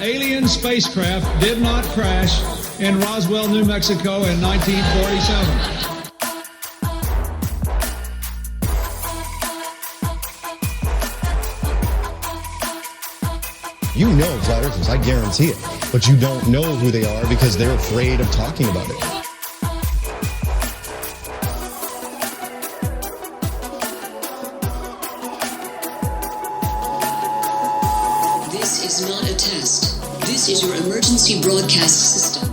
alien spacecraft did not crash in Roswell, New Mexico in 1947. You know flat earthers, I guarantee it. But you don't know who they are because they're afraid of talking about it. This is not a test. This is your emergency broadcast system.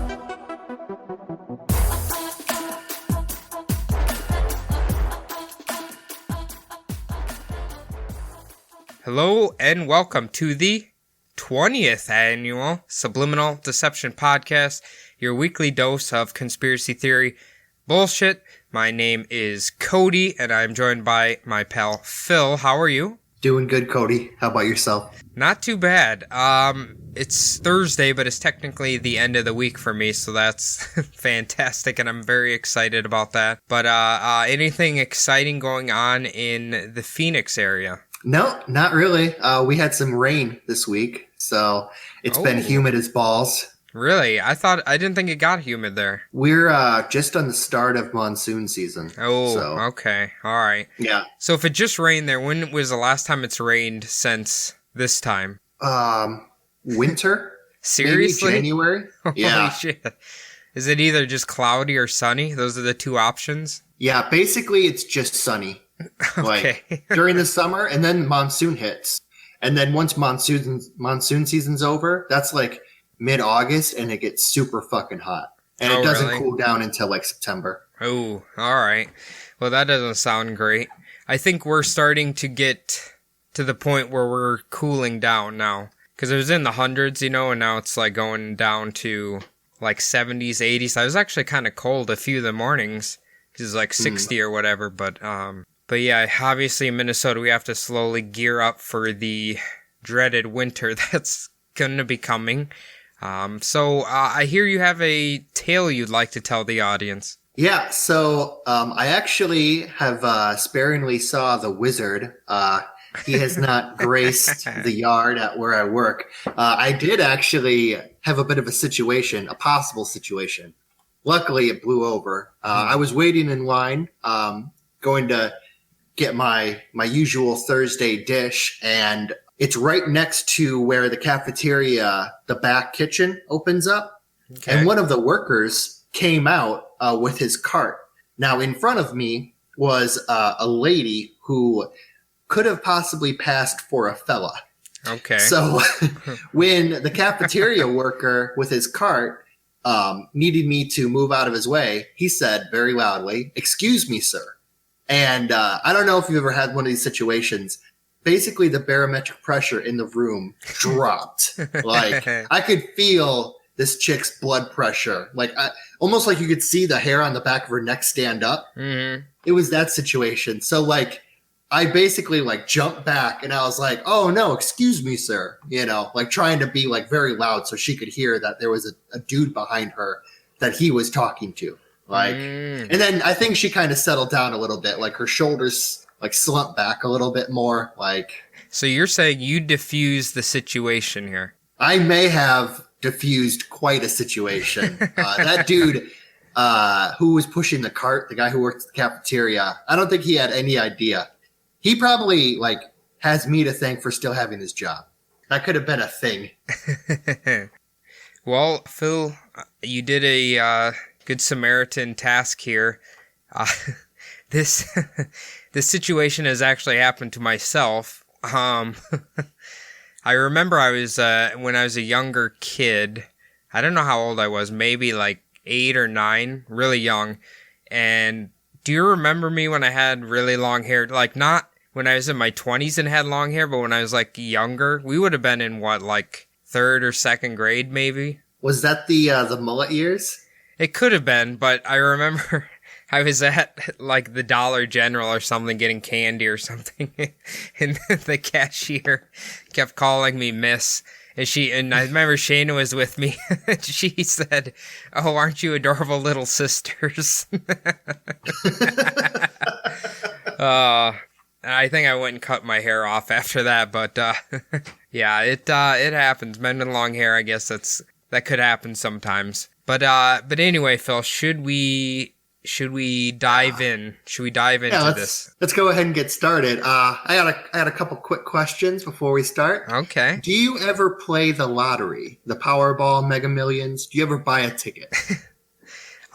Hello and welcome to the 20th annual Subliminal Deception Podcast, your weekly dose of conspiracy theory bullshit. My name is Cody and I'm joined by my pal Phil. How are you? Doing good, Cody. How about yourself? Not too bad. It's Thursday, but it's technically the end of the week for me, so that's fantastic, and I'm very excited about that. But anything exciting going on in the Phoenix area? No, not really. We had some rain this week, so it's been humid as balls. Really? I didn't think it got humid there. We're just on the start of monsoon season. Okay. All right. Yeah. So if it just rained there, when was the last time it's rained since this time? Winter? Seriously? Maybe January? Yeah. Holy shit. Is it either just cloudy or sunny? Those are the two options? Yeah, basically it's just sunny. Okay. Like during the summer, and then monsoon hits. And then once monsoon season's over, that's like mid-August, and it gets super fucking hot. And it doesn't cool down until like September. Oh, all right. Well, that doesn't sound great. I think we're starting to get to the point where we're cooling down now. Because it was in the hundreds, and now it's like going down to like 70s, 80s. I was actually kind of cold a few of the mornings. Because it's like 60 or whatever. But yeah, obviously in Minnesota, we have to slowly gear up for the dreaded winter that's going to be coming. So I hear you have a tale you'd like to tell the audience. Yeah, so I actually have sparingly saw the wizard. He has not graced the yard at where I work. I did actually have a bit of a possible situation. Luckily, it blew over. I was waiting in line, going to get my usual Thursday dish, and it's right next to where the cafeteria, the back kitchen opens up. Okay. And one of the workers came out with his cart. Now, in front of me was a lady who could have possibly passed for a fella. Okay. So when the cafeteria worker with his cart needed me to move out of his way, he said very loudly, "Excuse me, sir." And I don't know if you've ever had one of these situations. Basically, the barometric pressure in the room dropped. Like, I could feel this chick's blood pressure. Like, almost like you could see the hair on the back of her neck stand up. Mm-hmm. It was that situation. So, like, I basically, like, jumped back, and I was like, "Oh, no, excuse me, sir." Like, trying to be, like, very loud so she could hear that there was a dude behind her that he was talking to. Like, and then I think she kind of settled down a little bit. Like, her shoulders like slumped back a little bit more. Like, so you're saying you diffused the situation here? I may have diffused quite a situation. That dude who was pushing the cart, the guy who worked at the cafeteria, I don't think he had any idea. He probably like has me to thank for still having his job. That could have been a thing. Well, Phil, you did a Good Samaritan task here. This situation has actually happened to myself. I remember I was when I was a younger kid. I don't know how old I was, maybe like 8 or 9, really young. And do you remember me when I had really long hair? Like, not when I was in my 20s and had long hair, but when I was like younger. We would have been in what, like 3rd or 2nd grade, maybe. Was that the mullet years? It could have been, but I remember I was at like the Dollar General or something getting candy or something, and the cashier kept calling me Miss. And I remember Shayna was with me. She said, "Oh, aren't you adorable little sisters?" I think I went and cut my hair off after that, but Yeah, it happens. Men with long hair, I guess that could happen sometimes. But anyway, Phil, should we dive in? Should we dive into this? Let's go ahead and get started. I had a couple quick questions before we start. Okay. Do you ever play the lottery, the Powerball, Mega Millions? Do you ever buy a ticket?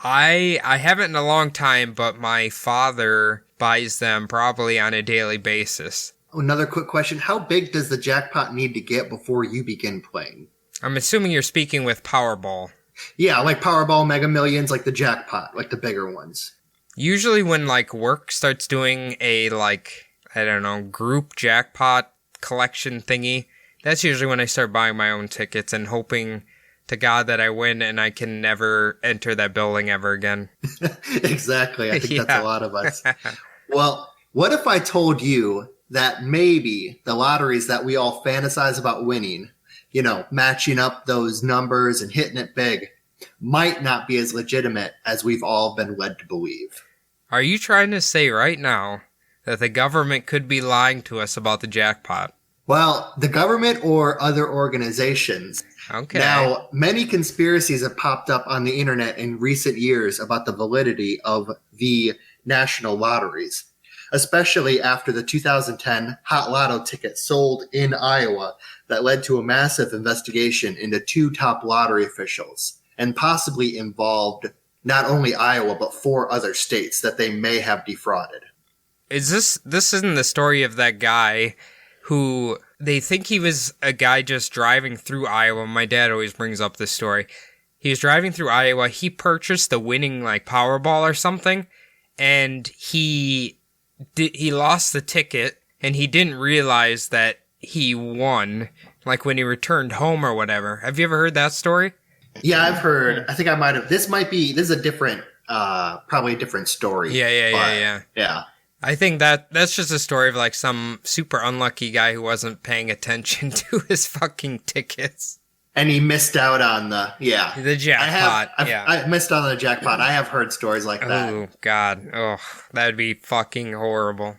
I haven't in a long time, but my father buys them probably on a daily basis. Another quick question. How big does the jackpot need to get before you begin playing? I'm assuming you're speaking with Powerball. Yeah, like Powerball, Mega Millions, like the jackpot, like the bigger ones. Usually when, like, work starts doing a, like, I don't know, group jackpot collection thingy, that's usually when I start buying my own tickets and hoping to God that I win and I can never enter that building ever again. Exactly. I think that's a lot of us. Well, what if I told you that maybe the lotteries that we all fantasize about winning, you know, matching up those numbers and hitting it big, might not be as legitimate as we've all been led to believe? Are you trying to say right now that the government could be lying to us about the jackpot? Well, the government or other organizations. Okay. Now, many conspiracies have popped up on the internet in recent years about the validity of the national lotteries, especially after the 2010 Hot Lotto ticket sold in Iowa that led to a massive investigation into two top lottery officials and possibly involved not only Iowa, but 4 other states that they may have defrauded. This isn't the story of that guy who they think he was a guy just driving through Iowa. My dad always brings up this story. He was driving through Iowa. He purchased the winning like Powerball or something, and he lost the ticket, and he didn't realize that he won, like when he returned home or whatever. Have you ever heard that story? Yeah, I've heard. I think I might have. This is a different, probably a different story. Yeah. I think that's just a story of like some super unlucky guy who wasn't paying attention to his fucking tickets. And he missed out on the jackpot. I missed out on the jackpot. I have heard stories like that. Oh, God. Oh, that would be fucking horrible.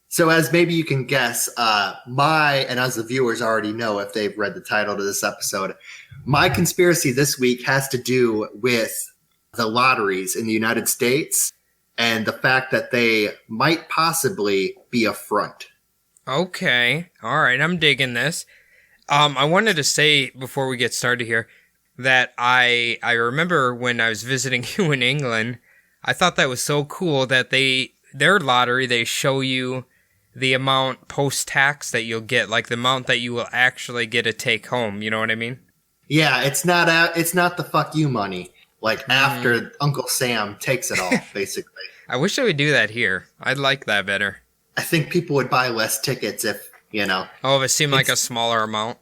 So as maybe you can guess, and as the viewers already know if they've read the title to this episode, my conspiracy this week has to do with the lotteries in the United States and the fact that they might possibly be a front. Okay. All right. I'm digging this. I wanted to say before we get started here that I remember when I was visiting you in England, I thought that was so cool that their lottery, they show you the amount post-tax that you'll get, like the amount that you will actually get to take home. You know what I mean? Yeah, it's not the fuck you money. Like after Uncle Sam takes it all, basically. I wish I would do that here. I'd like that better. I think people would buy less tickets if, you know. Oh, if it seemed like a smaller amount.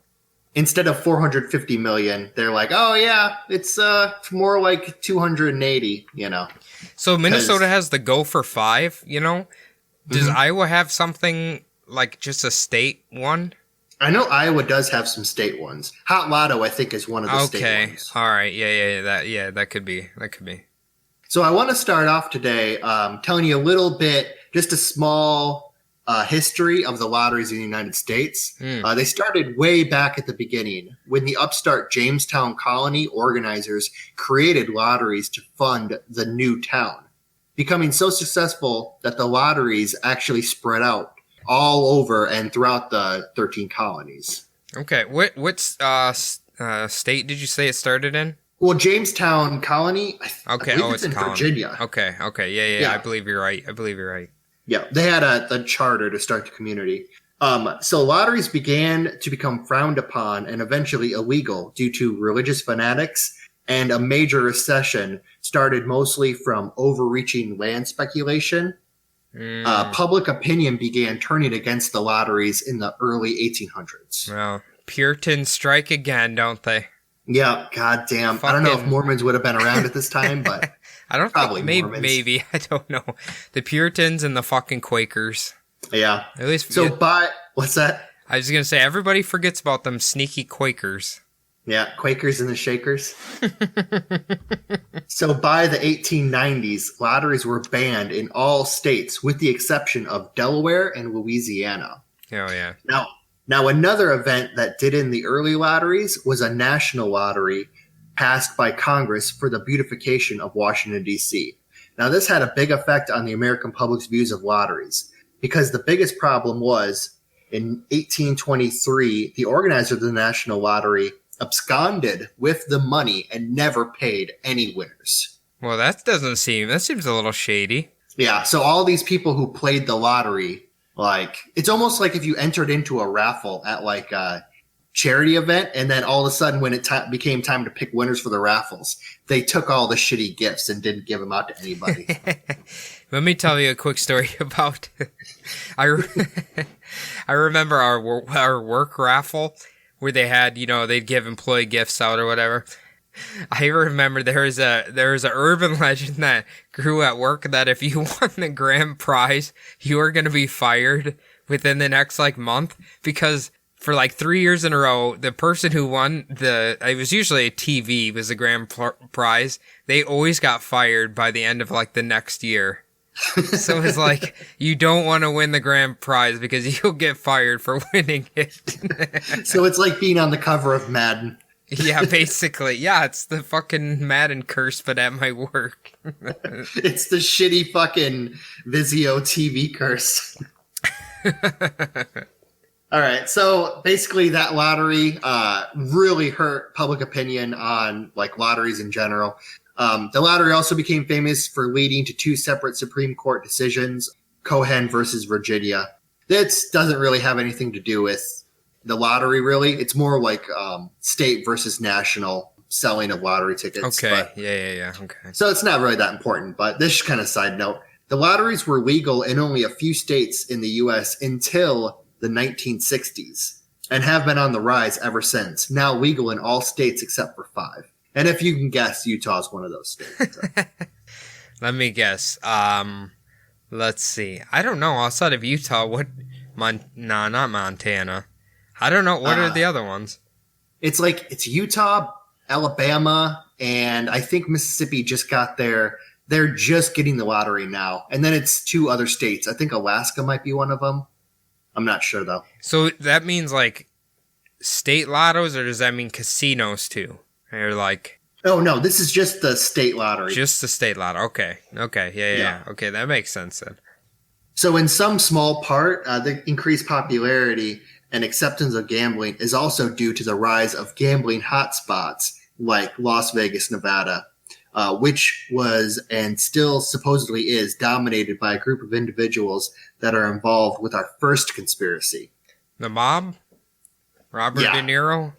Instead of 450 million, they're like, oh yeah, it's more like 280, you know. So Minnesota has the Go for 5, you know? Does Iowa have something like just a state one? I know Iowa does have some state ones. Hot Lotto, I think, is one of the state ones. All right. Yeah, that could be. So I want to start off today telling you a little bit, just a small history of the lotteries in the United States. They started way back at the beginning when the upstart Jamestown colony organizers created lotteries to fund the new town, becoming so successful that the lotteries actually spread out all over and throughout the 13 colonies. Okay. What state did you say it started in? Well, Jamestown colony. Okay. It's in colony. Virginia. Okay. Yeah. I believe you're right. Yeah, they had a charter to start the community. So lotteries began to become frowned upon and eventually illegal due to religious fanatics, and a major recession started mostly from overreaching land speculation. Public opinion began turning against the lotteries in the early 1800s. Well, Puritans strike again, don't they? Yeah, goddamn. I don't know if Mormons would have been around at this time, but I don't probably think, maybe I don't know. The Puritans and the fucking Quakers. Yeah. At least what's that? I was gonna say everybody forgets about them sneaky Quakers. Yeah, Quakers and the Shakers. So by the 1890s, lotteries were banned in all states with the exception of Delaware and Louisiana. Oh, yeah. Now, another event that did in the early lotteries was a national lottery passed by Congress for the beautification of Washington, D.C. Now, this had a big effect on the American public's views of lotteries because the biggest problem was in 1823, the organizer of the national lottery absconded with the money and never paid any winners. Well, that seems a little shady. Yeah, so all these people who played the lottery, like, it's almost like if you entered into a raffle at like a charity event, and then all of a sudden when it became time to pick winners for the raffles, they took all the shitty gifts and didn't give them out to anybody. Let me tell you a quick story about I remember our work raffle where they had, they'd give employee gifts out or whatever. I remember there was a urban legend that grew at work that if you won the grand prize, you were going to be fired within the next month, because for 3 years in a row, the person who won it was usually a TV was the grand prize. They always got fired by the end of the next year. So it's you don't want to win the grand prize because you'll get fired for winning it. So it's like being on the cover of Madden. Yeah, basically. Yeah, it's the fucking Madden curse, but at my work. It's the shitty fucking Vizio TV curse. All right, so basically that lottery really hurt public opinion on lotteries in general. The lottery also became famous for leading to 2 separate Supreme Court decisions, Cohen versus Virginia. This doesn't really have anything to do with the lottery, really. It's more like state versus national selling of lottery tickets. Okay, yeah. Okay. So it's not really that important, but this is kind of side note. The lotteries were legal in only a few states in the U.S. until the 1960s and have been on the rise ever since, now legal in all states except for 5. And if you can guess, Utah is one of those states. So. Let me guess. Let's see. I don't know. Outside of Utah, not Montana. I don't know. What are the other ones? It's Utah, Alabama, and I think Mississippi just got there. They're just getting the lottery now. And then it's 2 other states. I think Alaska might be one of them. I'm not sure, though. So that means state lottos, or does that mean casinos too? Or Oh, no, this is just the state lottery. Just the state lotto. Okay. Yeah. Okay, that makes sense then. So in some small part, the increased popularity and acceptance of gambling is also due to the rise of gambling hotspots like Las Vegas, Nevada, which was and still supposedly is dominated by a group of individuals that are involved with our first conspiracy. The mob? Robert De Niro?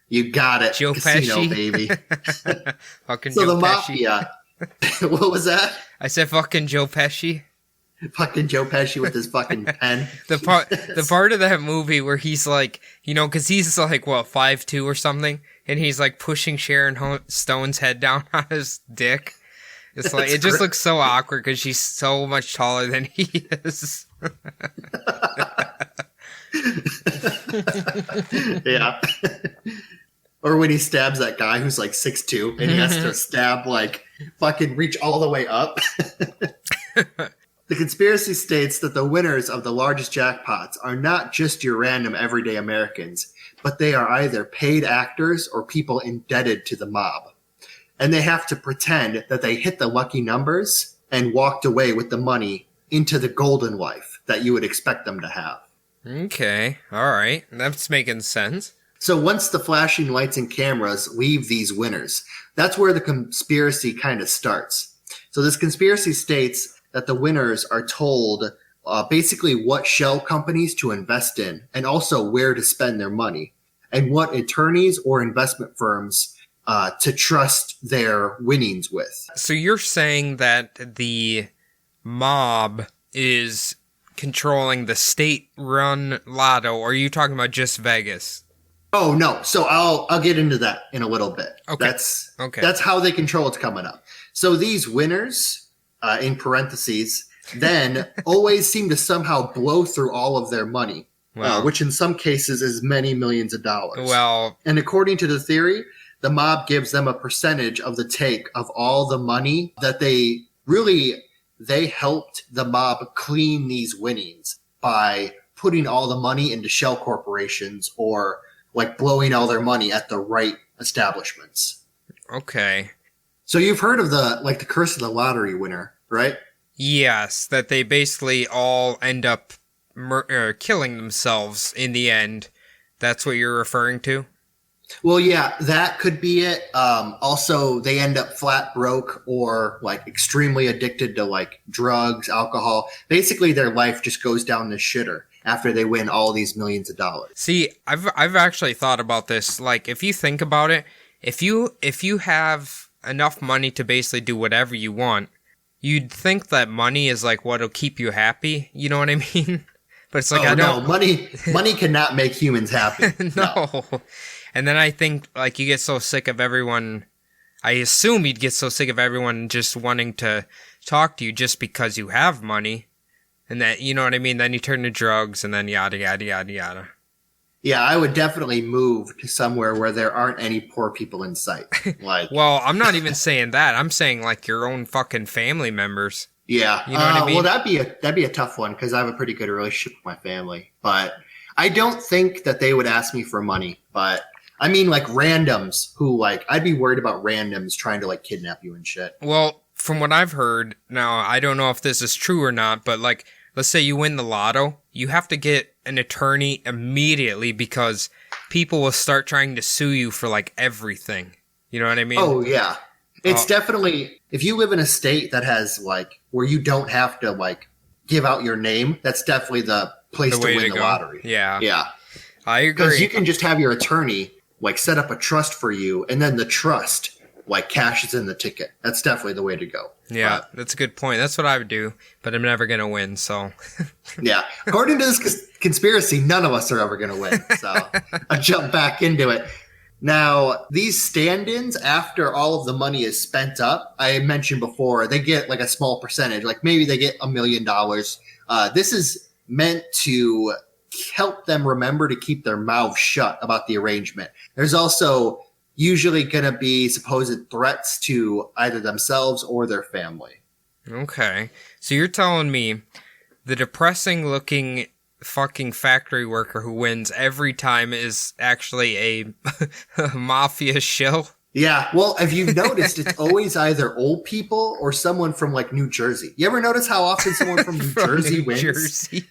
You got it. Joe Casino, Pesci? baby. Fucking So Joe the Pesci. mafia. What was that? I said fucking Joe Pesci. Fucking Joe Pesci with his fucking pen. The part of that movie where he's because he's 5'2" or something, and he's pushing Sharon Stone's head down on his dick. It's it just looks so awkward because she's so much taller than he is. Yeah. Or when he stabs that guy who's 6'2" and he has to stab fucking reach all the way up. The conspiracy states that the winners of the largest jackpots are not just your random everyday Americans, but they are either paid actors or people indebted to the mob. And they have to pretend that they hit the lucky numbers and walked away with the money into the golden life that you would expect them to have. Okay, all right. That's making sense. So once the flashing lights and cameras leave these winners, that's where the conspiracy kind of starts. So this conspiracy states that the winners are told basically what shell companies to invest in and also where to spend their money and what attorneys or investment firms to trust their winnings with. So you're saying that the mob is controlling the state-run lotto, or are you talking about just Vegas? Oh, no. So I'll get into that in a little bit. Okay. That's how they control it's coming up. So these winners, in parentheses, then always seem to somehow blow through all of their money, which in some cases is many millions of dollars. Well, and according to the theory, the mob gives them a percentage of the take of all the money that they helped the mob clean these winnings by putting all the money into shell corporations or like blowing all their money at the right establishments. Okay. So you've heard of the curse of the lottery winner, right? Yes, that they basically all end up killing themselves in the end. That's what you're referring to? Well, yeah, that could be it. Also, they end up flat broke or like extremely addicted to like drugs, alcohol. Basically, their life just goes down the shitter after they win all these millions of dollars. See, I've actually thought about this. Like, if you think about it, if you have enough money to basically do whatever you want, you'd think that money is like what'll keep you happy. You know what I mean? But it's like, no, money cannot make humans happy. No. And then I think, like, you get so sick of everyone. I assume you'd get so sick of everyone just wanting to talk to you just because you have money. And that, you know what I mean? Then you turn to drugs and then yada, yada, yada, yada. Yeah, I would definitely move to somewhere where there aren't any poor people in sight. Like, Well, I'm not even saying that. I'm saying, like, your own fucking family members. yeah. You know what I mean? Well, that'd be a tough one because I have a pretty good relationship with my family. But I don't think that they would ask me for money. But I mean, like randoms who like I'd be worried about randoms trying to like kidnap you and shit. Well, from what I've heard, now I don't know if this is true or not, but like, let's say you win the lotto, you have to get an attorney immediately because people will start trying to sue you for like everything. You know what I mean? Oh yeah. It's definitely, if you live in a state that has like where you don't have to like give out your name, that's definitely the place The to way win to the go. lottery. Yeah. Yeah. I Because agree. you can just have your attorney like set up a trust for you and then the trust like cashes in the ticket. That's definitely the way to go. Yeah, that's a good point. That's what I would do, but I'm never going to win, so. Yeah. According to this conspiracy, none of us are ever going to win. So I jump back into it. Now, these stand-ins, after all of the money is spent up, I mentioned before, they get like a small percentage. Like maybe they get $1 million. This is meant to help them remember to keep their mouths shut about the arrangement. There's also usually going to be supposed threats to either themselves or their family. Okay. So you're telling me the depressing looking fucking factory worker who wins every time is actually a mafia shill? Yeah, well, if you've noticed, it's always either old people or someone from like New Jersey. You ever notice how often someone from New Jersey wins? Jersey.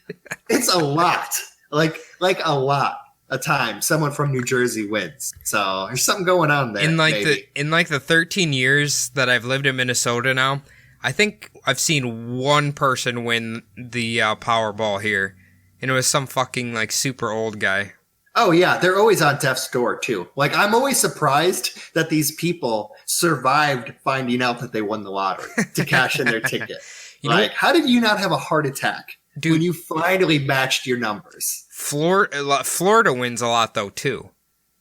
It's a lot, like a lot of time. Someone from New Jersey wins. So there's something going on there. In maybe. the 13 years that I've lived in Minnesota now, I think I've seen one person win the Powerball here, and it was some fucking like super old guy. Oh yeah, they're always on death's door too. Like I'm always surprised that these people survived finding out that they won the lottery to cash in their ticket. You know- Like, how did you not have a heart attack Dude. when you finally matched your numbers? Florida wins a lot though too,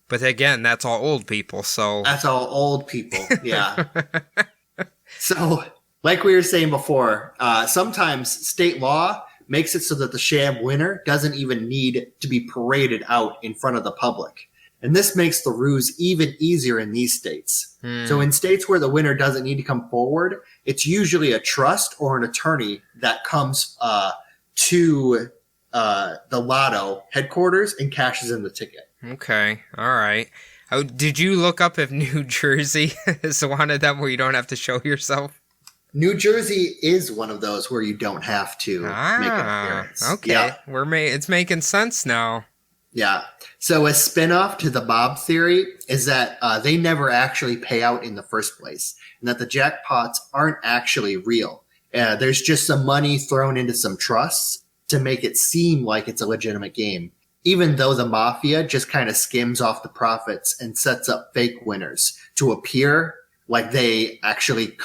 but again, that's all old people. So That's all old people. Yeah. So, like we were saying before, sometimes state law makes it so that the sham winner doesn't even need to be paraded out in front of the public. And this makes the ruse even easier in these states. So in states where the winner doesn't need to come forward, it's usually a trust or an attorney that comes to the lotto headquarters and cashes in the ticket. Okay, all right. Oh, did you look up if New Jersey is one of them where you don't have to show yourself? New Jersey is one of those where you don't have to make an appearance. Okay. Yeah. It's making sense now. Yeah. So a spinoff to the Bob theory is that they never actually pay out in the first place, and that the jackpots aren't actually real. There's just some money thrown into some trusts to make it seem like it's a legitimate game, even though the mafia just kind of skims off the profits and sets up fake winners to appear like they actually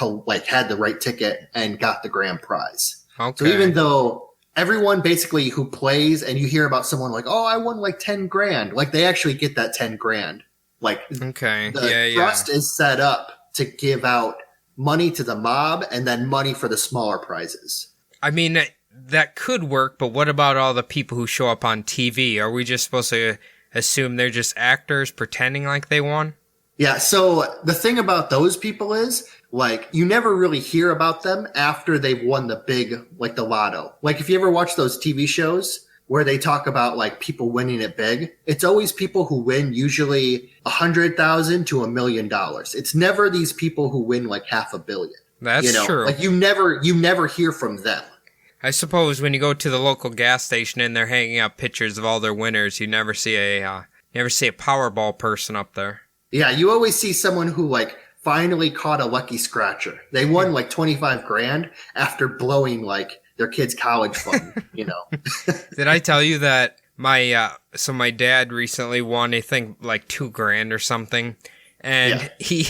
had the right ticket and got the grand prize. Okay. So even though everyone basically who plays and you hear about someone like, oh, I won like 10 grand, like they actually get that 10 grand. Like Okay. the trust is set up to give out money to the mob and then money for the smaller prizes. I mean, that could work, but what about all the people who show up on TV? Are we just supposed to assume they're just actors pretending like they won? Yeah, so the thing about those people is, like, you never really hear about them after they've won the big, like, the lotto. Like, if you ever watch those TV shows where they talk about like people winning it big, it's always people who win usually $100,000 to $1 million. It's never these people who win like $500 million. That's true. Like you never hear from them. I suppose when you go to the local gas station and they're hanging up pictures of all their winners, you never see a Powerball person up there. Yeah, you always see someone who like finally caught a lucky scratcher. They won like 25 grand after blowing like their kid's college fund, Did I tell you that my dad recently won, I think, like $2,000 or something, and he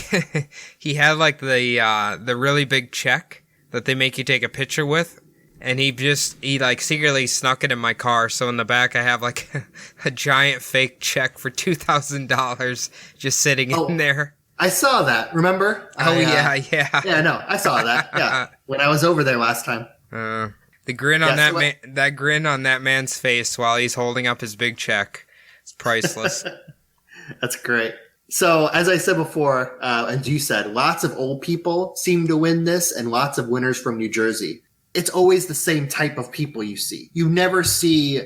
had the really big check that they make you take a picture with, and he secretly snuck it in my car. So in the back I have like a giant fake check for $2,000 just sitting in there. I saw that. Remember? Yeah. Yeah, no, I saw that. Yeah, when I was over there last time. The grin on that grin on that man's face while he's holding up his big check, it's priceless. That's great. So, as I said before, as you said, lots of old people seem to win this, and lots of winners from New Jersey. It's always the same type of people you see. You never see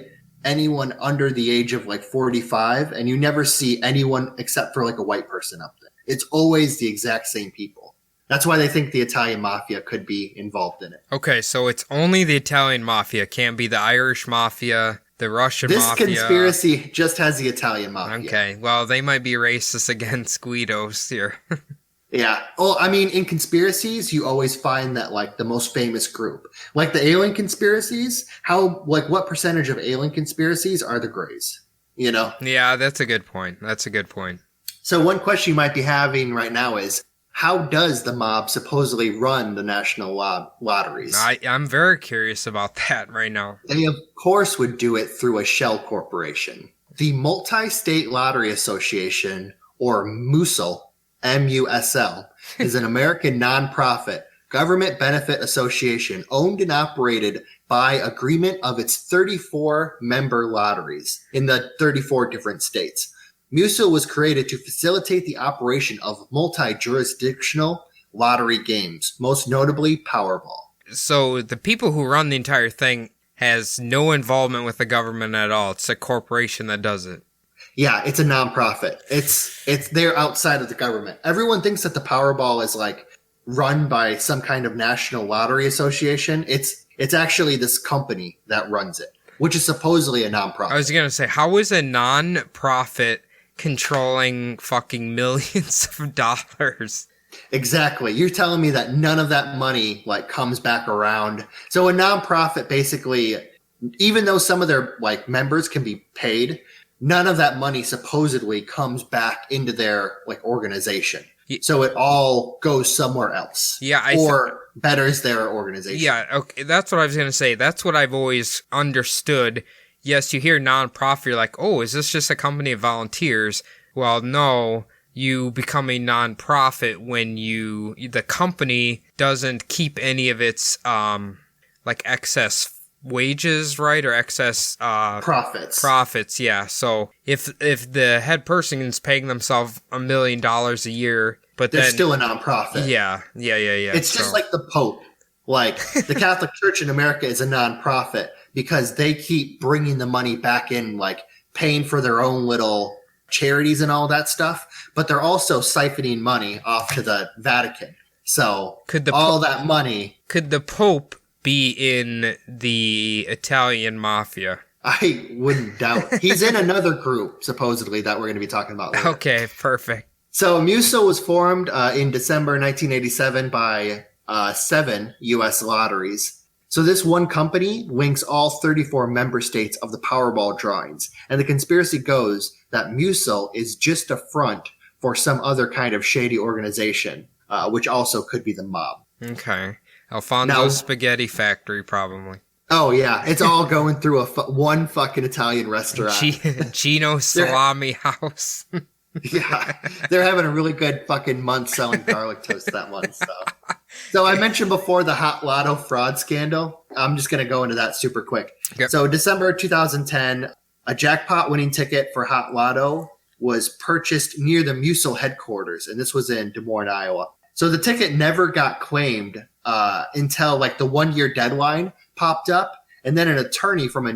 anyone under the age of like 45, and you never see anyone except for like a white person up there. It's always the exact same people. That's why they think the Italian mafia could be involved in it. Okay, so it's only the Italian mafia. Can't be the Irish mafia, the Russian mafia. This conspiracy just has the Italian mafia. Okay, well, they might be racist against Guidos here. Yeah. Oh, I mean, in conspiracies, you always find that like the most famous group, like the alien conspiracies, what percentage of alien conspiracies are the Greys? Yeah, that's a good point. So one question you might be having right now is, how does the mob supposedly run the national lotteries? I'm very curious about that right now. They, of course, would do it through a shell corporation. The Multi-State Lottery Association, or MUSL, MUSL, is an American nonprofit government benefit association owned and operated by agreement of its 34 member lotteries in the 34 different states. MUSL was created to facilitate the operation of multi-jurisdictional lottery games, most notably Powerball. So the people who run the entire thing has no involvement with the government at all. It's a corporation that does it. Yeah, it's a nonprofit. It's they're outside of the government. Everyone thinks that the Powerball is like run by some kind of national lottery association. It's actually this company that runs it, which is supposedly a nonprofit. I was going to say, how is a nonprofit controlling fucking millions of dollars? Exactly. You're telling me that none of that money like comes back around. So a nonprofit basically, even though some of their like members can be paid, none of that money supposedly comes back into their like organization. So it all goes somewhere else. Yeah, or betters their organization. Yeah, okay, that's what I was going to say. That's what I've always understood. Yes, you hear nonprofit, you're like, oh, is this just a company of volunteers? Well, no, you become a nonprofit when the company doesn't keep any of its like excess wages, right? Or excess profits, yeah. So if the head person is paying themselves $1 million a year, but they're still a nonprofit. Yeah. It's just like the Pope. Like the Catholic Church in America is a nonprofit because they keep bringing the money back in, like paying for their own little charities and all that stuff, but they're also siphoning money off to the Vatican. So could the Pope be in the Italian mafia? I wouldn't doubt. He's in another group, supposedly, that we're going to be talking about later. Okay, perfect. So MUSL was formed in December 1987 by 7 U.S. lotteries. So this one company links all 34 member states of the Powerball drawings. And the conspiracy goes that MUSL is just a front for some other kind of shady organization, which also could be the mob. Okay. Alfonso's Spaghetti Factory, probably. Oh, yeah. It's all going through one fucking Italian restaurant. Gino Salami House. Yeah. They're having a really good fucking month selling garlic toast that month. So I mentioned before the Hot Lotto fraud scandal. I'm just going to go into that super quick. Yep. So December 2010, a jackpot winning ticket for Hot Lotto was purchased near the MUSL headquarters. And this was in Des Moines, Iowa. So the ticket never got claimed until like the 1 year deadline popped up, And then an attorney from the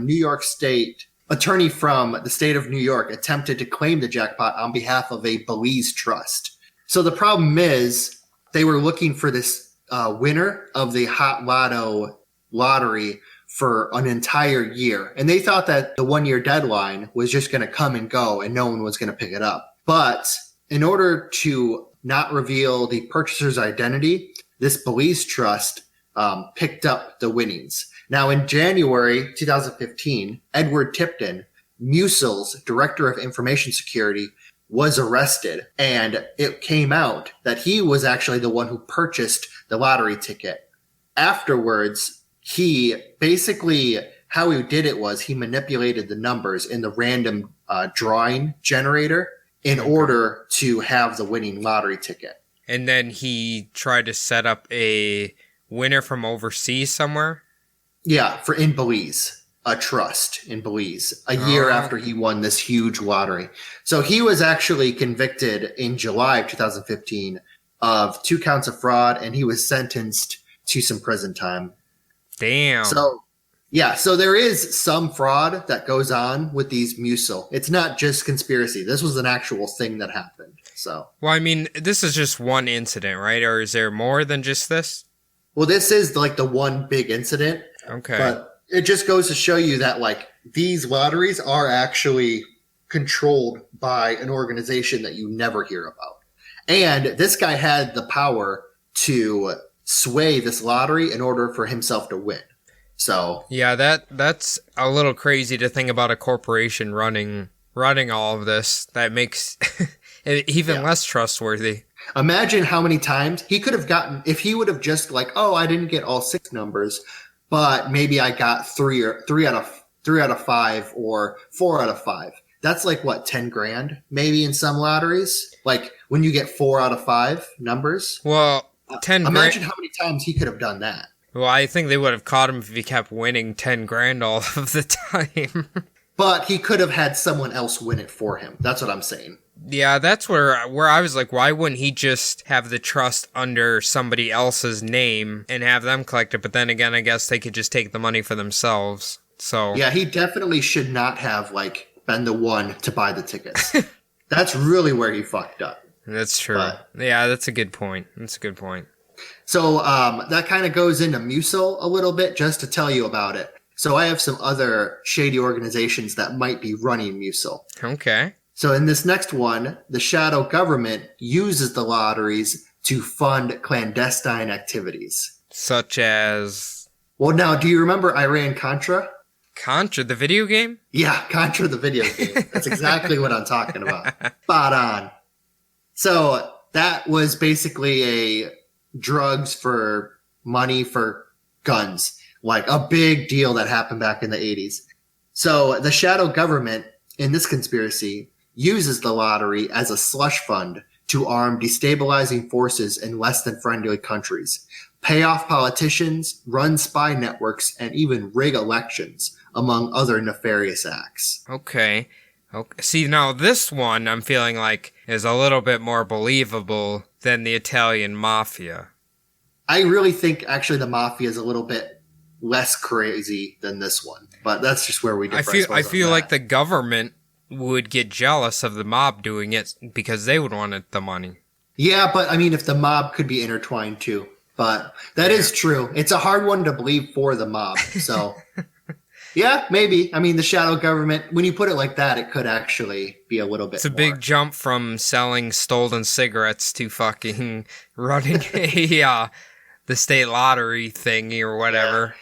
state of New York attempted to claim the jackpot on behalf of a Belize trust. So the problem is they were looking for this winner of the Hot Lotto lottery for an entire year. And they thought that the 1 year deadline was just going to come and go and no one was going to pick it up. But in order to not reveal the purchaser's identity, this Belize trust picked up the winnings. Now, in January 2015, Edward Tipton, Musil's director of information security, was arrested. And it came out that he was actually the one who purchased the lottery ticket. Afterwards, he basically, how he did it was he manipulated the numbers in the random drawing generator in order to have the winning lottery ticket. And then he tried to set up a winner from overseas somewhere? Yeah, in Belize, a trust in Belize, a year after he won this huge lottery. So he was actually convicted in July of 2015 of 2 counts of fraud, and he was sentenced to some prison time. Damn. So, yeah, so there is some fraud that goes on with these Musil. It's not just conspiracy. This was an actual thing that happened. So, well, I mean, this is just one incident, right? Or is there more than just this? well, this is like the one big incident, Okay. but it just goes to show you that like these lotteries are actually controlled by an organization that you never hear about. And this guy had the power to sway this lottery in order for himself to win. So Yeah, that's a little crazy to think about a corporation running all of this. That makes it even less trustworthy. imagine how many times he could have gotten if he would have just like, oh, I didn't get all 6 numbers, but maybe I got 3 out of 5 or 4 out of 5. That's like what, 10 grand maybe in some lotteries. Like when you get 4 out of 5 numbers. Well, 10 Imagine grand. how many times he could have done that. Well, I think they would have caught him if he kept winning 10 grand all of the time. But he could have had someone else win it for him. That's what I'm saying. Yeah, that's where I was like, why wouldn't he just have the trust under somebody else's name and have them collect it? But then again, I guess they could just take the money for themselves. So Yeah, he definitely should not have like been the one to buy the tickets. That's really where he fucked up. that's true. But- Yeah, that's a good point. That's a good point. So that kind of goes into Musil a little bit just to tell you about it. So I have some other shady organizations that might be running Musil. Okay. So in this next one, the shadow government uses the lotteries to fund clandestine activities. Such as Well, now, do you remember Iran-Contra? Contra, the video game? Yeah, Contra the video game. That's exactly what I'm talking about. Spot on. So that was basically a drugs for money for guns, like a big deal that happened back in the 80s. So the shadow government in this conspiracy uses the lottery as a slush fund to arm destabilizing forces in less than friendly countries, pay off politicians, run spy networks, and even rig elections, among other nefarious acts. Okay. See, now this one I'm feeling like is a little bit more believable than the Italian mafia. I really think actually the mafia is a little bit less crazy than this one, but that's just where we differ. I feel like the government would get jealous of the mob doing it because they would want the money. Yeah, but I mean, if the mob could be intertwined too, but that is true. It's a hard one to believe for the mob. So yeah, maybe. I mean, the shadow government, when you put it like that, it could actually be a little bit It's a more. big jump from selling stolen cigarettes to fucking running the state lottery thingy or whatever.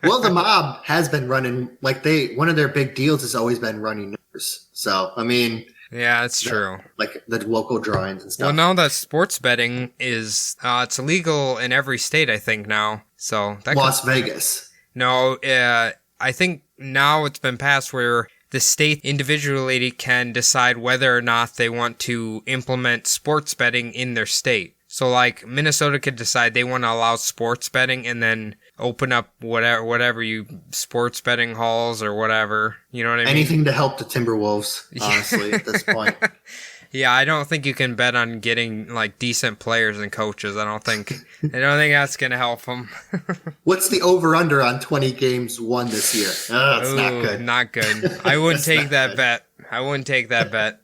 Well, the mob has been running, like one of their big deals has always been running numbers. So, I mean, Yeah, it's true. like the local drawings and stuff. Well, now that sports betting is, it's illegal in every state, I think now. So that Las Vegas. No, I think now it's been passed where the state individually can decide whether or not they want to implement sports betting in their state. So, like, Minnesota could decide they want to allow sports betting and then open up whatever sports betting halls or whatever. You know what I mean? Anything to help the Timberwolves, honestly, at this point. Yeah, I don't think you can bet on getting like decent players and coaches. I don't think that's gonna help them. What's the over/under on 20 games won this year? Oh, it's not good. Not good. I wouldn't take that good. bet. I wouldn't take that bet.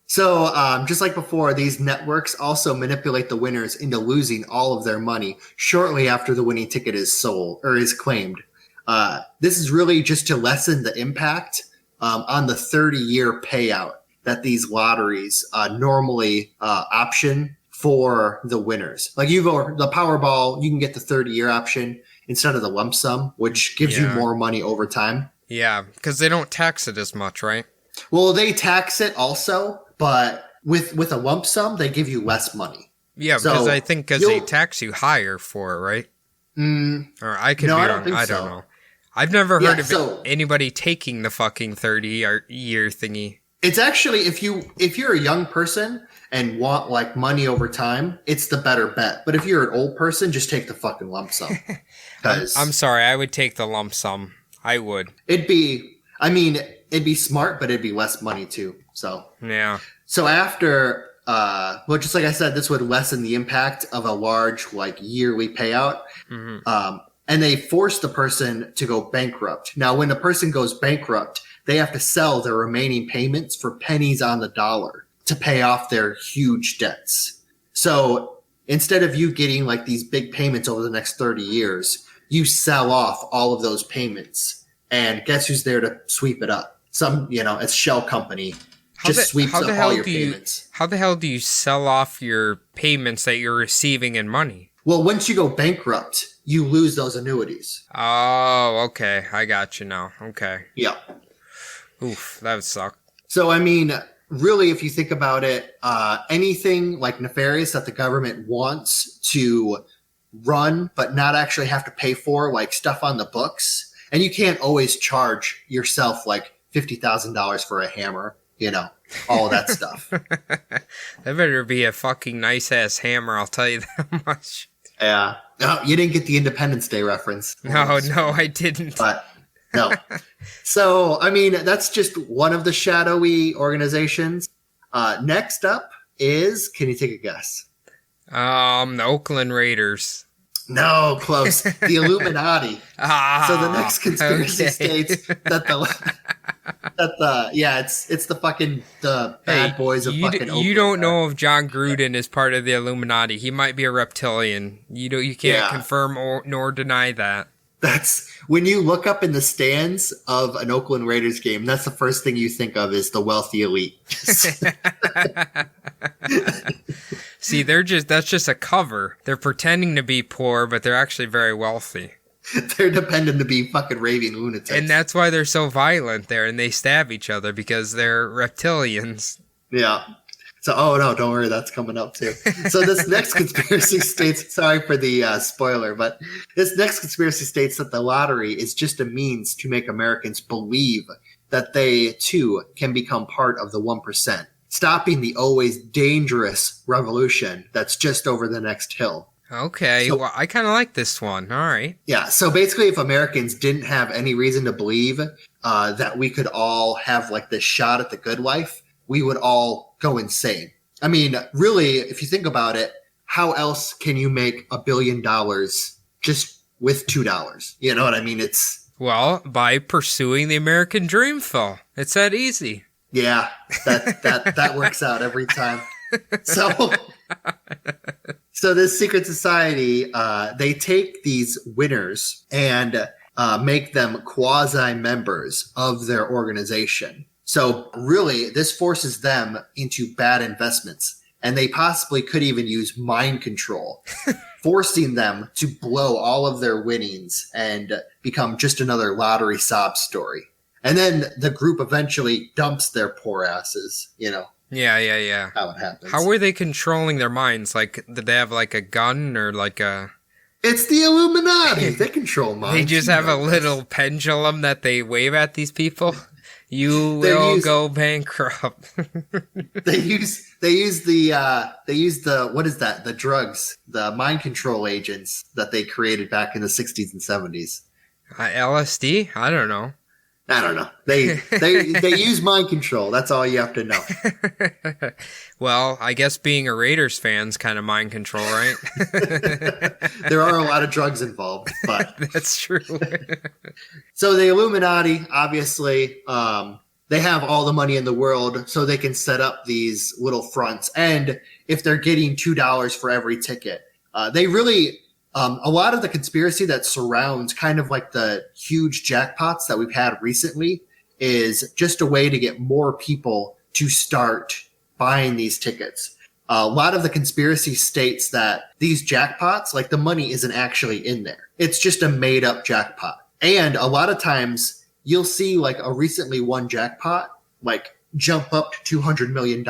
So, just like before, these networks also manipulate the winners into losing all of their money shortly after the winning ticket is sold or is claimed. This is really just to lessen the impact on the 30-year payout that these lotteries normally option for the winners. Like the Powerball, you can get the 30-year option instead of the lump sum, which gives you more money over time. Yeah, because they don't tax it as much, right? Well, they tax it also, but with a lump sum, they give you less money. Yeah, because I think they tax you higher for it, right? Or I could be wrong. I don't know. I've never heard of anybody taking the fucking 30-year thingy. It's actually, if you're a young person and want like money over time, it's the better bet. But if you're an old person, just take the fucking lump sum. I'm sorry, I would take the lump sum. I would. It'd be smart, but it'd be less money too. So yeah. So after, just like I said, this would lessen the impact of a large like yearly payout. Mm-hmm. And they force the person to go bankrupt. Now, when a person goes bankrupt, they have to sell their remaining payments for pennies on the dollar to pay off their huge debts. So instead of you getting like these big payments over the next 30 years, you sell off all of those payments. And guess who's there to sweep it up? A shell company just sweeps up all your payments. How the hell do you sell off your payments that you're receiving in money? Well, once you go bankrupt, you lose those annuities. Oh, okay. I got you now. Okay. Yeah. Oof, that would suck. So, really, if you think about it, anything like nefarious that the government wants to run but not actually have to pay for, like stuff on the books, and you can't always charge yourself like $50,000 for a hammer, all that stuff. That better be a fucking nice-ass hammer, I'll tell you that much. Yeah. No, you didn't get the Independence Day reference. No, I didn't. But no. So, that's just one of the shadowy organizations. Next up is, can you take a guess? The Oakland Raiders. No, close. The Illuminati. So the next conspiracy states that it's the fucking the bad boys of fucking Oakland. You don't know if John Gruden is part of the Illuminati. He might be a reptilian. You can't confirm nor deny that. That's when you look up in the stands of an Oakland Raiders game, that's the first thing you think of is the wealthy elite. See, that's just a cover. They're pretending to be poor, but they're actually very wealthy. They're dependent to be fucking raving lunatics. And that's why they're so violent there, and they stab each other because they're reptilians. Yeah. So, oh no, don't worry, that's coming up too. So this next conspiracy states, sorry for the spoiler, but this next conspiracy states that the lottery is just a means to make Americans believe that they too can become part of the 1%, stopping the always dangerous revolution that's just over the next hill. Okay, so, well, I kind of like this one. All right. Yeah, so basically if Americans didn't have any reason to believe that we could all have like this shot at the good life, we would all go insane. Really, if you think about it, how else can you make $1 billion just with $2? You know what I mean? Well, by pursuing the American dream, Phil. It's that easy. Yeah, that works out every time. So this secret society, they take these winners and make them quasi-members of their organization. So really, this forces them into bad investments, and they possibly could even use mind control, forcing them to blow all of their winnings and become just another lottery sob story. And then the group eventually dumps their poor asses, Yeah. How it happens. How were they controlling their minds? Like, did they have like a gun or like a... It's the Illuminati. They control minds. They just have a little pendulum that they wave at these people. You will go bankrupt. They use the what is that? The drugs, the mind control agents that they created back in the 60s and 70s. LSD? I don't know. I don't know. They use mind control. That's all you have to know. Well, I guess being a Raiders fan's kind of mind control, right? There are a lot of drugs involved, but That's true. so the Illuminati, obviously, they have all the money in the world, so they can set up these little fronts. And if they're getting $2 for every ticket, they really, a lot of the conspiracy that surrounds kind of like the huge jackpots that we've had recently is just a way to get more people to start buying these tickets. A lot of the conspiracy states that these jackpots, like the money isn't actually in there. It's just a made up jackpot. And a lot of times you'll see like a recently won jackpot, like jump up to $200 million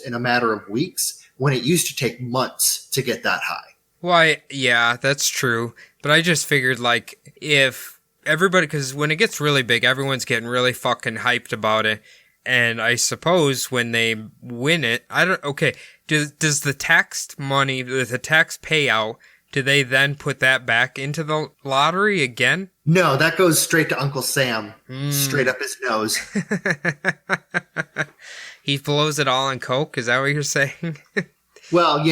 in a matter of weeks when it used to take months to get that high. Why, yeah, that's true. But I just figured, like, if everybody, because when it gets really big, everyone's getting really fucking hyped about it. And I suppose when they win it, does the tax money, the tax payout, do they then put that back into the lottery again? No, that goes straight to Uncle Sam, straight up his nose. He blows it all on coke? Is that what you're saying? Well,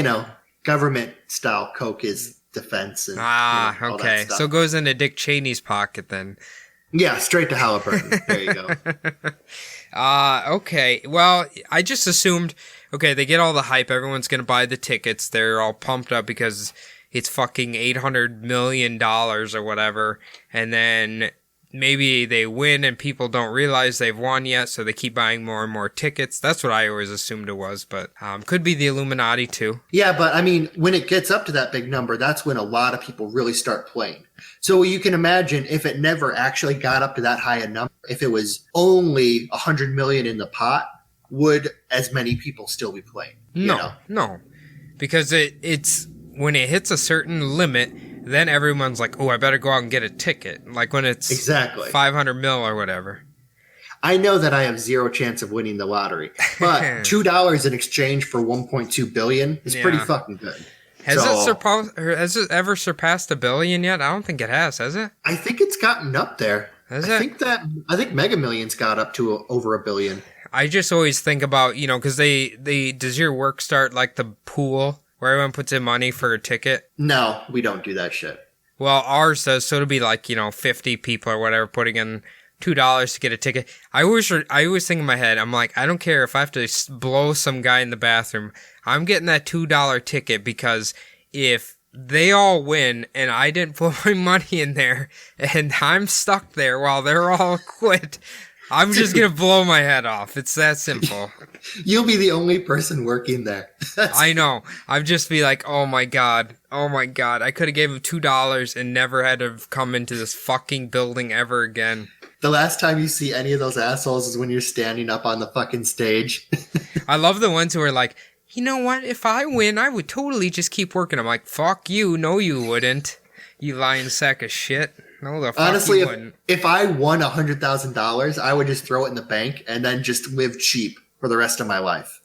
government style coke is defense. And, all that okay. stuff. So it goes into Dick Cheney's pocket then. Yeah, straight to Halliburton. There you go. Okay. Well, I just assumed, they get all the hype. Everyone's going to buy the tickets. They're all pumped up because it's fucking $800 million or whatever. And then maybe they win and people don't realize they've won yet, so they keep buying more and more tickets. That's what I always assumed it was, but could be the Illuminati too. Yeah, but I mean, when it gets up to that big number, that's when a lot of people really start playing. So you can imagine if it never actually got up to that high a number, if it was only 100 million in the pot, would as many people still be playing? No, because it's when it hits a certain limit, then everyone's like, oh, I better go out and get a ticket. Like when it's exactly 500 mil or whatever. I know that I have zero chance of winning the lottery, but $2 in exchange for 1.2 billion is pretty fucking good. Has it ever surpassed $1 billion yet? I don't think it has it? I think it's gotten up there. I think Mega Millions got up to over $1 billion. I just always think about, because does your work start like the pool where everyone puts in money for a ticket? No, we don't do that shit. Well, ours does, so it'll be like, 50 people or whatever putting in $2 to get a ticket. I always think in my head, I'm like, I don't care if I have to blow some guy in the bathroom. I'm getting that $2 ticket because if they all win and I didn't put my money in there and I'm stuck there while they're all quit, I'm just going to blow my head off. It's that simple. You'll be the only person working there. I know. I'd just be like, oh my God. I could have gave him $2 and never had to come into this fucking building ever again. The last time you see any of those assholes is when you're standing up on the fucking stage. I love the ones who are like, you know what? If I win, I would totally just keep working. I'm like, fuck you. No, you wouldn't. You lying sack of shit. No, the fuck honestly, you wouldn't. If I won $100,000, I would just throw it in the bank and then just live cheap for the rest of my life.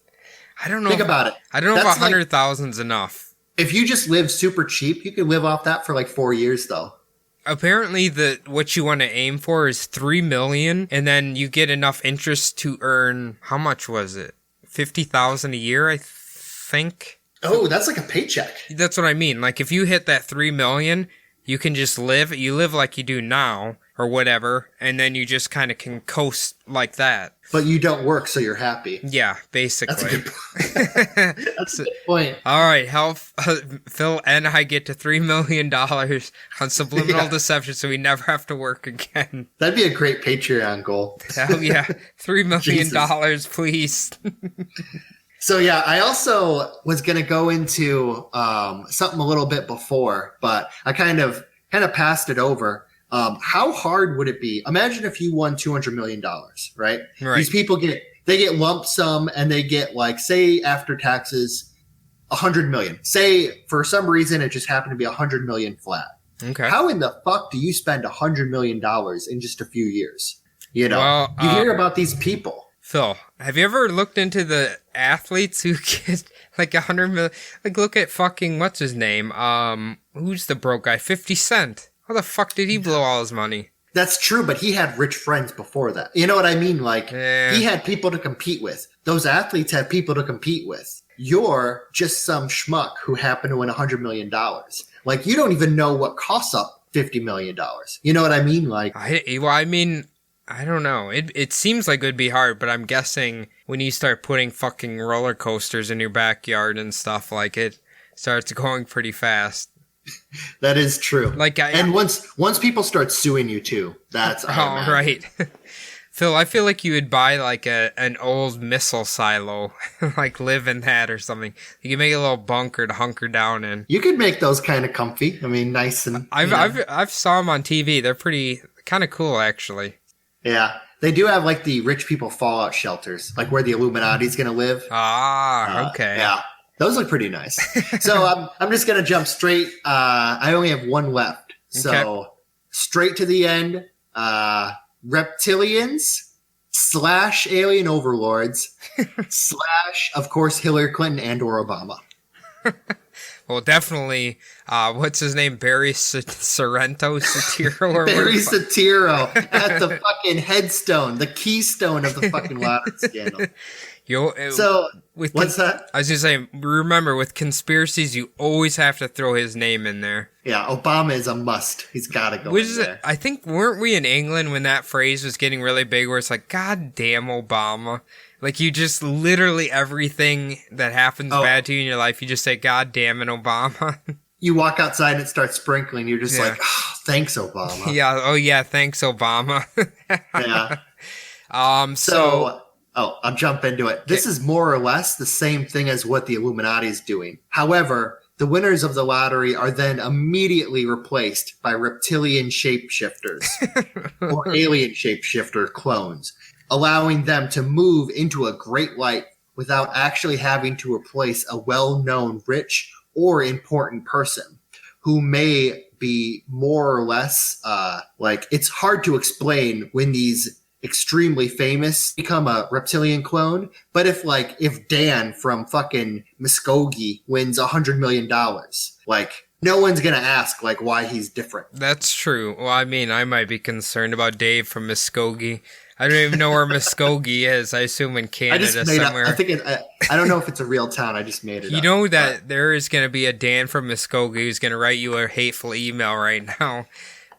I don't know. Think about it. I don't know if 100,000's enough. If you just live super cheap, you can live off that for like 4 years, though. Apparently, what you want to aim for is $3 million, and then you get enough interest to earn, how much was it? $50,000 a year, I think. Oh, that's like a paycheck. That's what I mean. Like if you hit that $3 million, you can just live. You live like you do now, or whatever, and then you just kind of can coast like that. But you don't work, so you're happy. Yeah, basically. That's a good point. That's a good point. All right, Phil and I get to $3 million on subliminal deception, so we never have to work again. That'd be a great Patreon goal. Hell yeah, $3 million, please. So yeah, I also was going to go into something a little bit before, but I kind of passed it over. How hard would it be? Imagine if you won $200 million, right? These people get lump sum and they get like, say after taxes, 100 million. Say for some reason, it just happened to be 100 million flat. Okay. How in the fuck do you spend $100 million in just a few years? You hear about these people. Phil, have you ever looked into the athletes who get like 100 million? Like look at fucking, what's his name? Who's the broke guy? 50 Cent. How the fuck did he blow all his money? That's true, but he had rich friends before that. You know what I mean? Like, Yeah. he had people to compete with. Those athletes have people to compete with. You're just some schmuck who happened to win $100 million. Like, you don't even know what costs up $50 million. You know what I mean? Like, I mean, I don't know. It seems like it would be hard, but I'm guessing when you start putting fucking roller coasters in your backyard and stuff, like, it starts going pretty fast. that is true. Like, and once people start suing you too, that's oh, right. Phil, I feel like you would buy like an old missile silo, like live in that or something. You can make a little bunker to hunker down in. You could make those kind of comfy. I mean, nice and. I've saw them on TV. They're pretty kind of cool, actually. Yeah, they do have like the rich people fallout shelters, like where the Illuminati's gonna live. Okay. Yeah, those look pretty nice. So I'm just gonna jump straight. I only have one left, so Okay. straight to the end. Reptilians / alien overlords / of course Hillary Clinton and or Obama. Well, definitely. What's his name? Barry Sorrento Satiro or Barry whatever. Satiro at the fucking headstone, the keystone of the fucking lottery scandal. So with what's that? I was gonna say, remember with conspiracies, you always have to throw his name in there. Yeah, Obama is a must. He's got to go Which in is, there. I think, weren't we in England when that phrase was getting really big, where it's like, God damn Obama. Like, you just literally everything that happens bad to you in your life, you just say, God damn it, Obama. You walk outside and it starts sprinkling. You're just Yeah. like, oh, thanks, Obama. Yeah, oh yeah, thanks, Obama. Yeah. So I'll jump into it. This is more or less the same thing as what the Illuminati is doing. However, the winners of the lottery are then immediately replaced by reptilian shapeshifters or alien shapeshifter clones, allowing them to move into a great light without actually having to replace a well-known rich or important person who may be more or less like, it's hard to explain when these extremely famous become a reptilian clone. But if Dan from fucking Muskogee wins $100 million, like, no one's gonna ask like why he's different. that's true. Well, I mean, I might be concerned about Dave from Muskogee. I don't even know where Muskogee is. I assume in I Canada just made somewhere. up. I think I don't know if it's a real town. I just made it. You up. know that there is going to be a Dan from Muskogee who's going to write you a hateful email right now.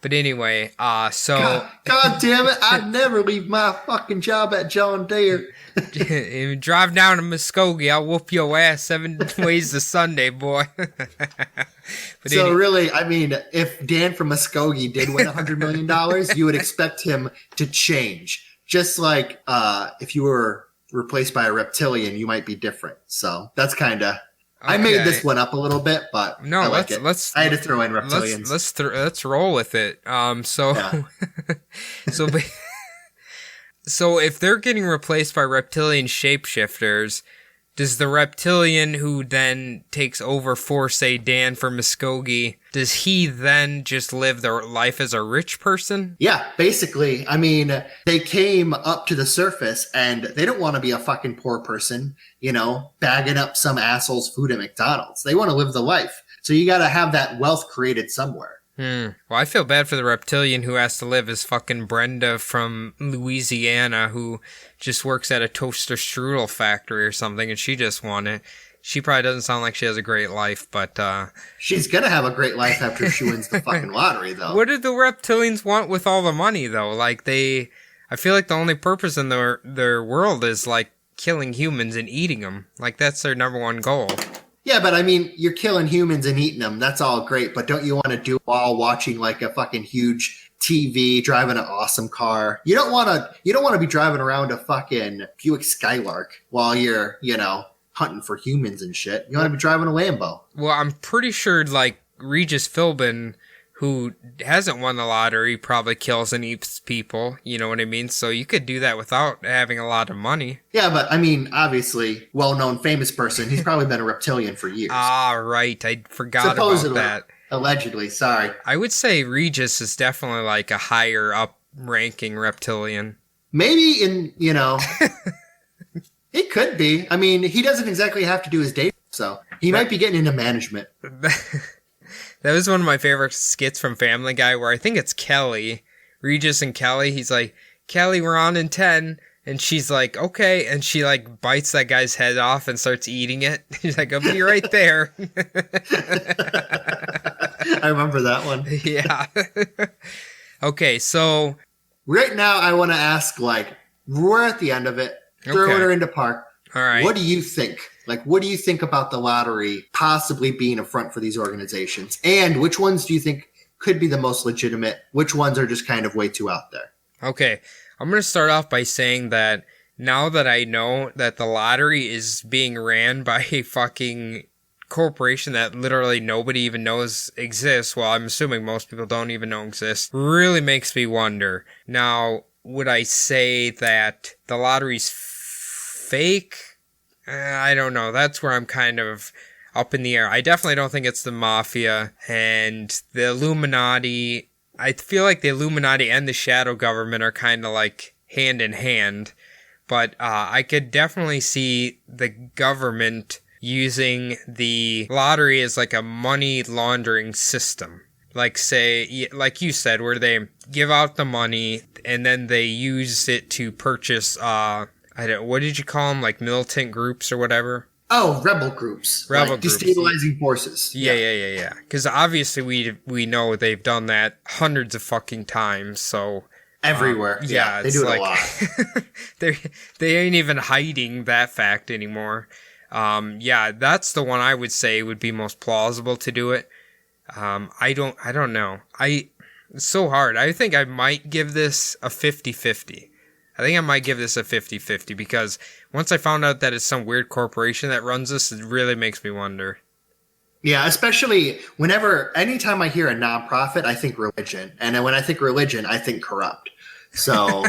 But anyway, so God damn it! I'd never leave my fucking job at John Deere. if you drive down to Muskogee, I'll whoop your ass 7 ways to Sunday, boy. But So really, I mean, if Dan from Muskogee did win $100 million, you would expect him to change. Just like if you were replaced by a reptilian, you might be different. So that's kind of. I made Okay. this one up a little bit, but No, I like let's- it. I had to throw in reptilians. let's roll with it. So Yeah. so ba- so if they're getting replaced by reptilian shapeshifters, does the reptilian who then takes over for, say, Dan from Muskogee, does he then just live their life as a rich person? Yeah, basically. I mean, they came up to the surface and they don't want to be a fucking poor person, bagging up some asshole's food at McDonald's. They want to live the life. So you got to have that wealth created somewhere. Well, I feel bad for the reptilian who has to live as fucking Brenda from Louisiana, who just works at a toaster strudel factory or something, and she just won it. She probably doesn't sound like she has a great life, but She's going to have a great life after she wins the fucking lottery, though. what did the reptilians want with all the money, though? Like, I feel like the only purpose in their world is, like, killing humans and eating them. Like, that's their number one goal. Yeah, but I mean, you're killing humans and eating them. That's all great. But don't you want to do it while watching like a fucking huge TV, driving an awesome car? You don't want to be driving around a fucking Buick Skylark while you're, hunting for humans and shit. You want to be driving a Lambo. Well, I'm pretty sure, like, Regis Philbin, who hasn't won the lottery, probably kills and eats people. You know what I mean? So you could do that without having a lot of money. Yeah, but I mean, obviously, well-known famous person. He's probably been a reptilian for years. Ah, right. I forgot Supposedly. about that. Allegedly, sorry. I would say Regis is definitely, like, a higher up ranking reptilian. Maybe it could be. I mean, he doesn't exactly have to do his day, so he might be getting into management. That was one of my favorite skits from Family Guy, where I think it's Kelly, Regis and Kelly. He's like, Kelly, we're on in 10. And she's like, okay. And she like bites that guy's head off and starts eating it. He's like, I'll be right there. I remember that one. Yeah. Okay, so Right now, I want to ask, like, we're at the end of it. Throw Okay. her into park. all right. What do you think? Like, what do you think about the lottery possibly being a front for these organizations? And which ones do you think could be the most legitimate? Which ones are just kind of way too out there? Okay, I'm going to start off by saying that now that I know that the lottery is being ran by a fucking corporation that literally nobody even knows exists, well, I'm assuming most people don't even know exists, really makes me wonder. Now, would I say that the lottery's fake? I don't know. That's where I'm kind of up in the air. I definitely don't think it's the mafia and the Illuminati. I feel like the Illuminati and the shadow government are kind of like hand in hand, but I could definitely see the government using the lottery as like a money laundering system. Like say, like you said, where they give out the money and then they use it to purchase, what did you call them? Like militant groups or whatever? Oh, rebel groups. Rebel like groups. destabilizing forces. Yeah. Because obviously we know they've done that hundreds of fucking times. So Everywhere. yeah, they it's do it like a lot. they ain't even hiding that fact anymore. Yeah, that's the one I would say would be most plausible to do it. I don't know. It's so hard. I think I might give this a 50-50. I think I might give this a 50-50 because once I found out that it's some weird corporation that runs this, it really makes me wonder. Yeah, especially anytime I hear a nonprofit, I think religion. And then when I think religion, I think corrupt. So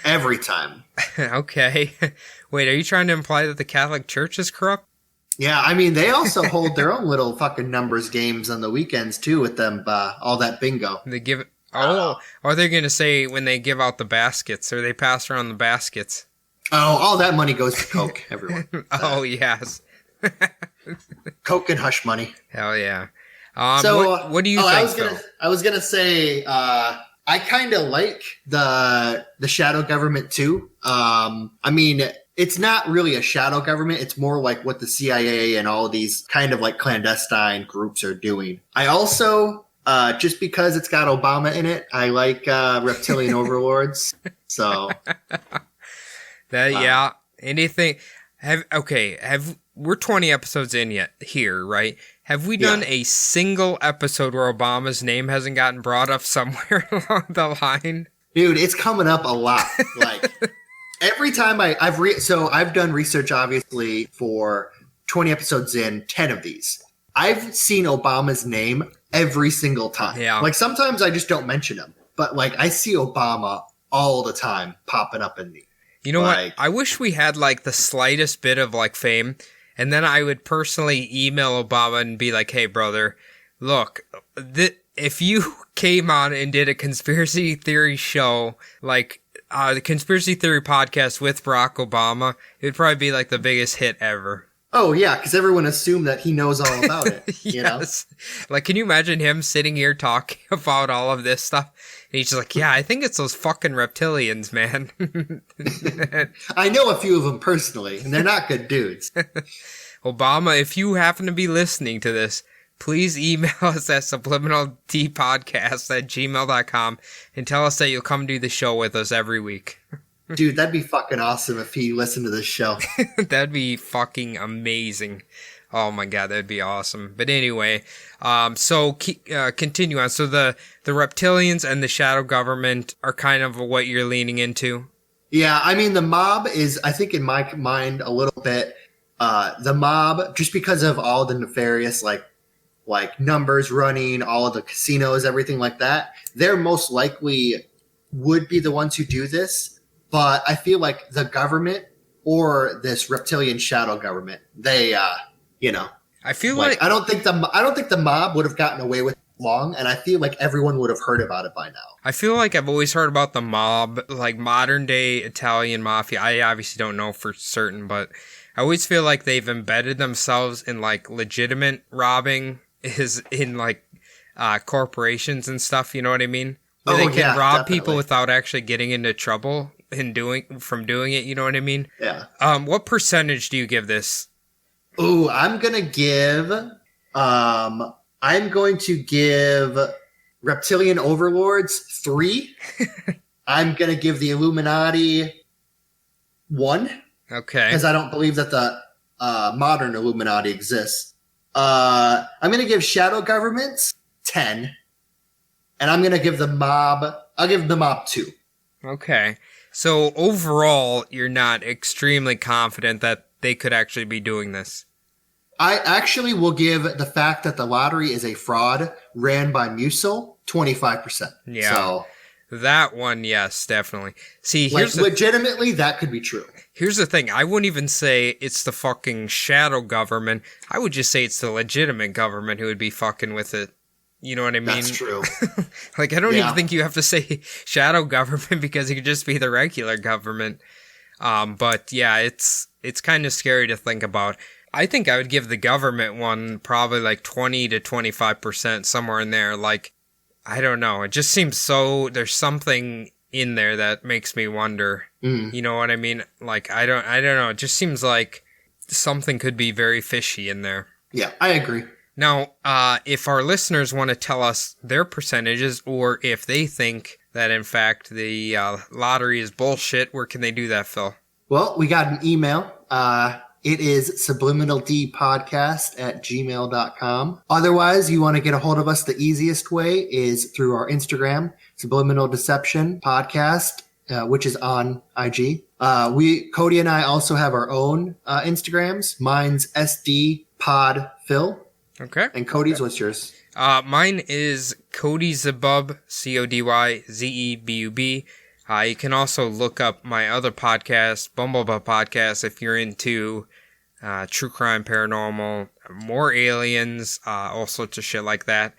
every time. Okay. Wait, are you trying to imply that the Catholic Church is corrupt? Yeah, I mean, they also hold their own little fucking numbers games on the weekends too with them, all that bingo. They give it. Oh, are they going to say when they give out the baskets or they pass around the baskets? Oh, all that money goes to Coke, everyone. Oh, yes. Coke and hush money. Hell yeah. What do you think, though? I was gonna say, I kind of like the shadow government too. I mean, it's not really a shadow government. It's more like what the CIA and all these kind of like clandestine groups are doing. I also, just because it's got Obama in it, I like reptilian overlords. So yeah. Anything? We're 20 episodes in yet here, right? Have we done a single episode where Obama's name hasn't gotten brought up somewhere along the line? Dude, it's coming up a lot. Like every time I've done research obviously for 20 episodes in, 10 of these. I've seen Obama's name every single time. Yeah. Like sometimes I just don't mention him, but like I see Obama all the time popping up in the. You know what? I wish we had like the slightest bit of like fame, and then I would personally email Obama and be like, "Hey, brother, look, if you came on and did a conspiracy theory show, like the conspiracy theory podcast with Barack Obama, it would probably be like the biggest hit ever." Oh yeah, because everyone assumed that he knows all about it. You know? Like, can you imagine him sitting here talking about all of this stuff? And he's just like, yeah, I think it's those fucking reptilians, man. I know a few of them personally, and they're not good dudes. Obama, if you happen to be listening to this, please email us at subliminaltpodcast@gmail.com and tell us that you'll come do the show with us every week. Dude, that'd be fucking awesome if he listened to this show. That'd be fucking amazing. Oh my god, that'd be awesome. But anyway, continue on. So the reptilians and the shadow government are kind of what you're leaning into? Yeah, I mean, the mob is, I think in my mind, a little bit, the mob, just because of all the nefarious, like numbers running, all of the casinos, everything like that, they're most likely would be the ones who do this. But I feel like the government or this reptilian shadow government, they, I feel like I don't think the mob would have gotten away with it long, and I feel like everyone would have heard about it by now. I feel like I've always heard about the mob, like modern day Italian mafia. I obviously don't know for certain, but I always feel like they've embedded themselves in like legitimate robbing is in like corporations and stuff. You know what I mean? where they can yeah, rob definitely. people without actually getting into trouble from doing it. You know what I mean? Yeah. What percentage do you give this? Ooh, I'm going to give Reptilian Overlords 3. I'm going to give the Illuminati 1. Okay. Because I don't believe that the modern Illuminati exists. I'm going to give Shadow Governments 10. And I'm going to give the mob, I'll give the mob 2. Okay. So overall, you're not extremely confident that they could actually be doing this. I actually will give the fact that the lottery is a fraud ran by Musil 25%. Yeah. So That one, yes, definitely. See, like, legitimately, that could be true. Here's the thing. I wouldn't even say it's the fucking shadow government. I would just say it's the legitimate government who would be fucking with it. You know what I mean? That's true. Like, I don't Yeah. even think you have to say shadow government because it could just be the regular government. But yeah, it's kind of scary to think about. I think I would give the government one probably like 20 to 25%, somewhere in there. Like, I don't know. It just seems so, there's something in there that makes me wonder. You know what I mean? Like, I don't know. It just seems like something could be very fishy in there. Yeah, I agree. Now, if our listeners want to tell us their percentages, or if they think that in fact the lottery is bullshit, where can they do that, Phil? Well, we got an email. It is subliminaldpodcast@gmail.com. Otherwise, you want to get a hold of us, the easiest way is through our Instagram, Subliminal Deception Podcast, which is on IG. Cody and I also have our own Instagrams. Mine's SDPodPhil. Okay. And Cody's, what's yours? Mine is Cody Zebub, CodyZebub. You can also look up my other podcast, Bumblebutt Podcast, if you're into true crime, paranormal, more aliens, all sorts of shit like that.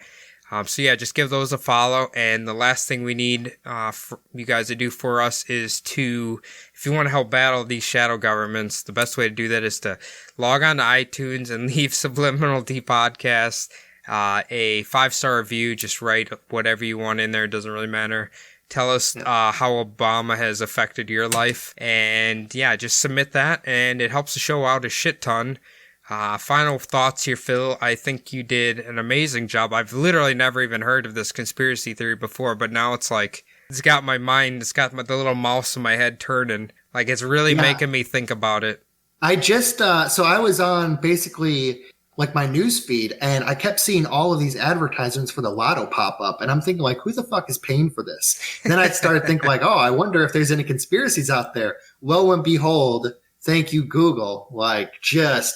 So yeah, just give those a follow. And the last thing we need for you guys to do for us is to, if you want to help battle these shadow governments, the best way to do that is to log on to iTunes and leave Subliminal D Podcast a 5-star review. Just write whatever you want in there. It doesn't really matter. Tell us how Obama has affected your life. And yeah, just submit that, and it helps the show out a shit ton. Final thoughts here, Phil. I think you did an amazing job. I've literally never even heard of this conspiracy theory before, but now it's like, it's got my mind, it's got the little mouse in my head turning. Like, it's really making me think about it. I just, so I was on basically like my news feed, and I kept seeing all of these advertisements for the lotto pop up, and I'm thinking like, who the fuck is paying for this? And then I started thinking like, oh, I wonder if there's any conspiracies out there. Lo and behold, thank you, Google, like just,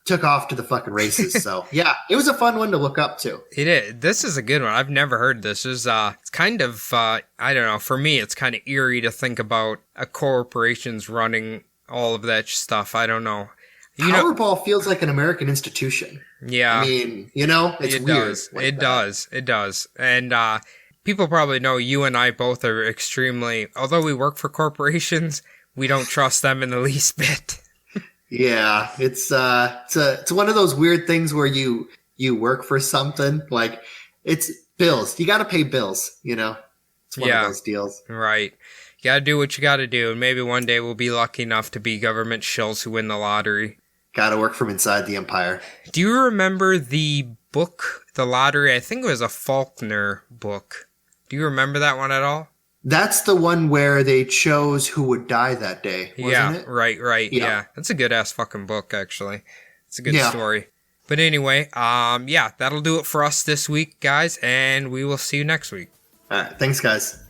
took off to the fucking races. So yeah, it was a fun one to look up to. It is. This is a good one. I've never heard this. It's kind of, I don't know, for me, it's kind of eerie to think about a corporations running all of that stuff. I don't know. Powerball feels like an American institution. Yeah. I mean, it's weird. It does. And people probably know you and I both are extremely, although we work for corporations, we don't trust them in the least bit. Yeah, it's one of those weird things where you work for something, like it's bills. You got to pay bills, It's one of those deals. Right. You got to do what you got to do, and maybe one day we'll be lucky enough to be government shills who win the lottery. Got to work from inside the empire. Do you remember the book, The Lottery? I think it was a Faulkner book. Do you remember that one at all? That's the one where they chose who would die that day, wasn't it? Right. Yeah. That's a good-ass fucking book, actually. It's a good story. But anyway, that'll do it for us this week, guys, and we will see you next week. All right. Thanks, guys.